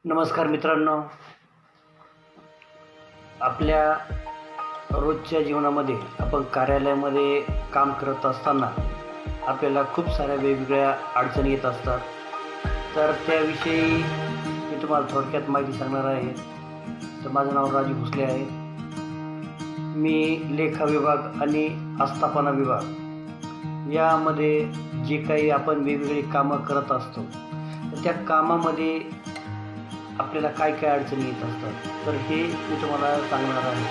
नमस्कार मित्रांनो. आपल्या रोजच्या जीवनामध्ये आपण कार्यालयामध्ये काम करत असताना आपल्याला खूप साऱ्या वेगवेगळ्या अडचणी येत असतात. तर त्याविषयी मी तुम्हाला थोडक्यात माहिती सांगणार आहे. तर माझं नाव राजू भोसले आहे. मी लेखा विभाग आणि आस्थापना विभाग यामध्ये जे काही आपण वेगवेगळी कामं करत असतो, तर त्या कामामध्ये आपल्याला काय काय अडचणी येत असतात, तर हे मी तुम्हाला सांगणार आहे.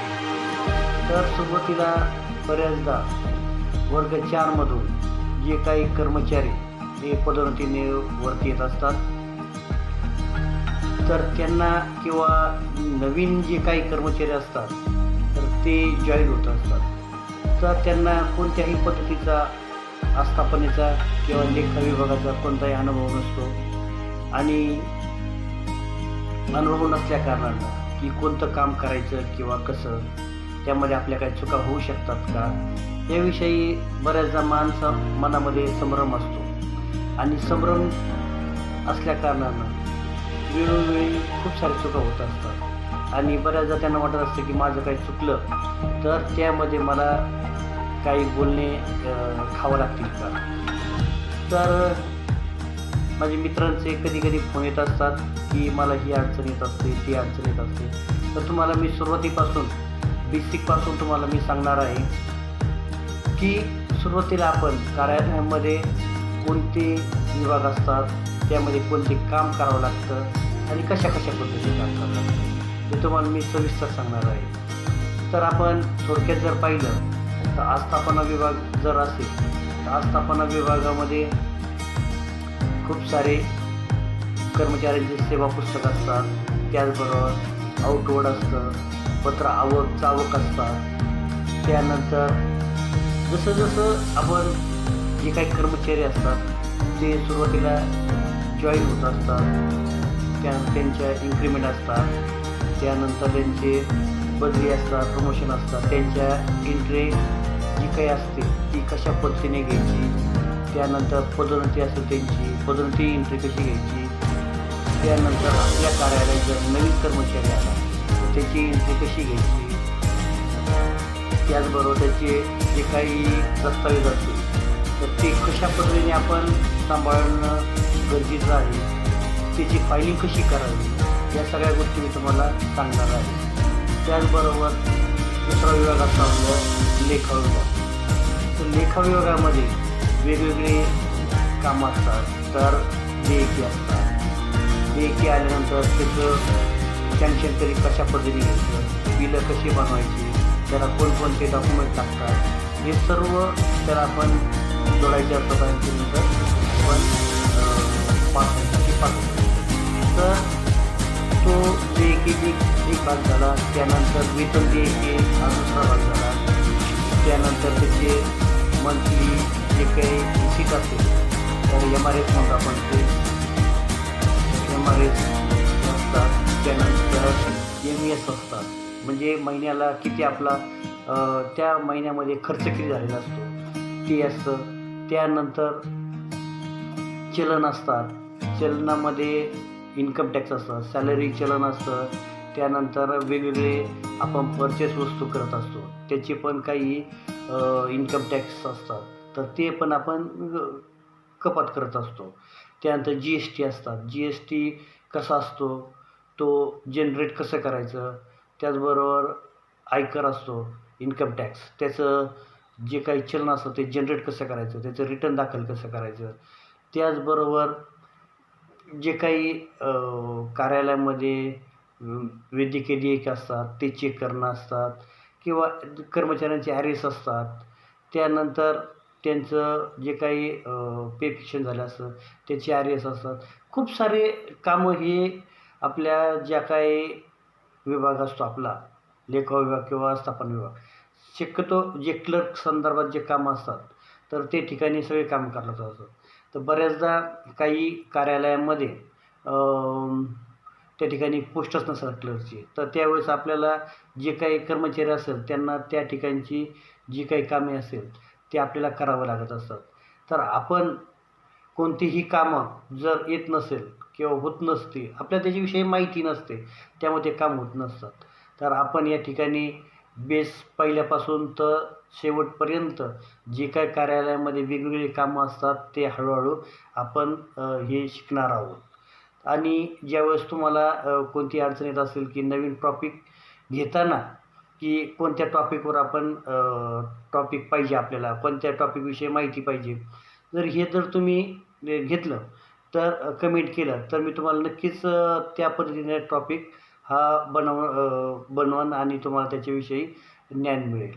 तर सुरुवातीला बऱ्याचदा वर्ग 4 मधून जे काही कर्मचारी हे पदोन्नतीने वरती येत असतात, तर त्यांना किंवा नवीन जे काही कर्मचारी असतात तर ते जॉईन होत असतात. तर त्यांना कोणत्याही पद्धतीचा आस्थापनेचा किंवा लेखा विभागाचा कोणताही अनुभव नसतो आणि अनुभव नसल्या कारणानं की कोणतं काम करायचं किंवा कसं, त्यामध्ये आपल्या काही चुका होऊ शकतात का, याविषयी बऱ्याचदा मनामध्ये संभ्रम असतो आणि संभ्रम असल्या कारणानं वेळोवेळी खूप साऱ्या चुका होत असतात आणि बऱ्याचदा त्यांना वाटत असतं की माझं काही चुकलं तर त्यामध्ये मला काही बोलणे खावं लागतील का. तर माझ्या मित्रांचे कधी कधी फोन येत असतात की मला ही अडचण येत असते, ती अडचण येत असते. तर तुम्हाला मी सुरुवातीपासून बेसिकपासून तुम्हाला मी सांगणार आहे की सुरुवातीला आपण कार्यालयामध्ये कोणते विभाग असतात, त्यामध्ये कोणते काम करावं लागतं आणि कशा कशा पद्धतीने काम करावं लागतं हे तुम्हाला मी सविस्तर सांगणार आहे. तर आपण थोडक्यात जर पाहिलं तर आस्थापना विभाग जर असेल तर आस्थापना विभागामध्ये खूप सारे कर्मचाऱ्यांचे सेवा पुस्तक असतात. त्याचबरोबर आउटवर्ड असतं, पत्र आवक असतात. त्यानंतर जसं जसं आपण जे काही कर्मचारी असतात ते सुरुवातीला जॉईन होत असतात, त्यांच्या इन्क्रिमेंट असतात, त्यानंतर त्यांचे बदली असतात, प्रमोशन असतात, त्यांच्या एंट्री जी काही असते ती कशा पद्धतीने घ्यायची, त्यानंतर पदोन्नती असते त्यांची पदोन्नती एंट्री कशी घ्यायची, त्यानंतर आपल्या कार्यालयात जर नवीन कर्मचारी आला तर त्याची एंट्री कशी घ्यायची, त्याचबरोबर त्याचे जे काही दस्तावेज असतील तर ते कशा पद्धतीने आपण सांभाळणं गरजेचं आहे, त्याची फायलिंग कशी करावी, या सगळ्या गोष्टी मी तुम्हाला सांगणार आहे. त्याचबरोबर दुसरा विभाग असतो आपलं लेखा विभाग. तर लेखा विभागामध्ये वेगवेगळे कामं असतात. तर देयके असतात, देयके आल्यानंतर त्याचं सँक्शन तरी कशा पद्धतीने घ्यायचं, बिलं कशी बनवायची, त्याला कोणकोणते डॉक्युमेंट लागतात, हे सर्व त्याला आपण जोडायचे असतात आणि त्यानंतर आपण पाठवायची पाठवतो. तर तो देयके एक भाग झाला. त्यानंतर वेतन देयके हा दुसरा भाग झाला. त्यानंतर त्याचे मंथली जे काही रिसीट असेल तर MRS म्हणतो आपण, ते MRS असतात. त्यानंतर MES असतात, म्हणजे महिन्याला किती आपला त्या महिन्यामध्ये खर्च किती झालेला असतो ते असतं. त्यानंतर चलन असतात, चलनामध्ये इन्कम टॅक्स असतं, सॅलरी चलन असतं. त्यानंतर वेगवेगळे आपण परचेस वस्तू करत असतो त्याचे पण काही इन्कम टॅक्स असतात, तर ते पण आपण कपात करत असतो. त्यानंतर GST असतात, GST कसा असतो तो जनरेट कसं करायचं, त्याचबरोबर आयकर असतो इन्कम टॅक्स, त्याचं जे काही चलन असतं ते जनरेट कसं करायचं, त्याचं रिटर्न दाखल कसं करायचं. त्याचबरोबर जे काही कार्यालयामध्ये वैद्यकीय देयके असतात ते चेक करणं असतात किंवा कर्मचाऱ्यांचे ॲरेस असतात. त्यानंतर त्यांचं जे काही पेन्शन झालं असतं त्याचे ॲरेस असतात. खूप सारे कामं हे आपल्या ज्या काही विभाग असतो आपला लेखा विभाग किंवा आस्थापना विभाग, शक्यतो जे क्लर्क संदर्भात जे कामं असतात तर ते ठिकाणी सगळे काम करलं जातं. तर बऱ्याचदा काही कार्यालयामध्ये त्या ठिकाणी पोस्टच नसतात क्लर्कची, तर त्यावेळेस आपल्याला जे काही कर्मचारी असेल त्यांना त्या ठिकाणची जी काही कामे असेल ते आपल्याला करावं लागत असतात. तर आपण कोणतीही कामं जर येत नसेल किंवा होत नसते, आपल्याला त्याच्याविषयी माहिती नसते, त्यामुळे ते काम होत नसतात. तर आपण या ठिकाणी बेस पहिल्यापासून तर शेवटपर्यंत जे काय कार्यालयामध्ये वेगवेगळी कामं असतात ते हळूहळू आपण हे शिकणार आहोत. आणि ज्यावेळेस तुम्हाला कोणती अडचण येत असेल की नवीन टॉपिक घेताना की कोणत्या टॉपिकवर आपण टॉपिक पाहिजे, आपल्याला कोणत्या टॉपिकविषयी माहिती पाहिजे, जर तुम्ही घेतलं तर कमेंट केलं तर मी तुम्हाला नक्कीच त्या पद्धतीने टॉपिक हा बनवून आणि तुम्हाला त्याच्याविषयी ज्ञान मिळेल.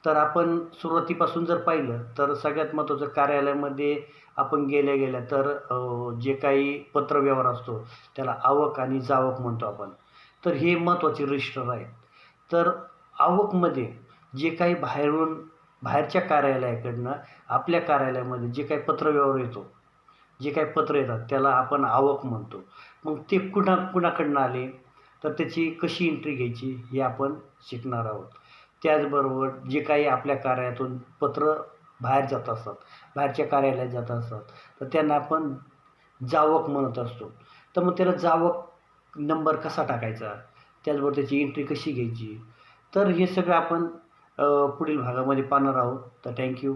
तर आपण सुरुवातीपासून जर पाहिलं तर सगळ्यात महत्त्वाचं कार्यालयामध्ये आपण गेल्या तर जे काही पत्रव्यवहार असतो त्याला आवक आणि जावक म्हणतो आपण. तर हे महत्त्वाचे रजिस्टर आहेत. तर आवकमध्ये जे काही बाहेरच्या कार्यालयाकडनं आपल्या कार्यालयामध्ये जे काही पत्रव्यवहार येतो, जे काही पत्र येतात त्याला आपण आवक म्हणतो. मग ते कुणाकडनं आले, तर त्याची कशी एंट्री घ्यायची हे आपण शिकणार आहोत. त्याचबरोबर जे काही आपल्या कार्यालयातून पत्र बाहेर जात असतात, बाहेरच्या कार्यालयात जात असतात, तर त्यांना आपण जावक म्हणत असतो. तर मग त्याला जावक नंबर कसा टाकायचा, त्याचबरोबर त्याची एंट्री कशी घ्यायची, तर हे सगळं आपण पुढील भागामध्ये पाहणार आहोत. तर थँक्यू.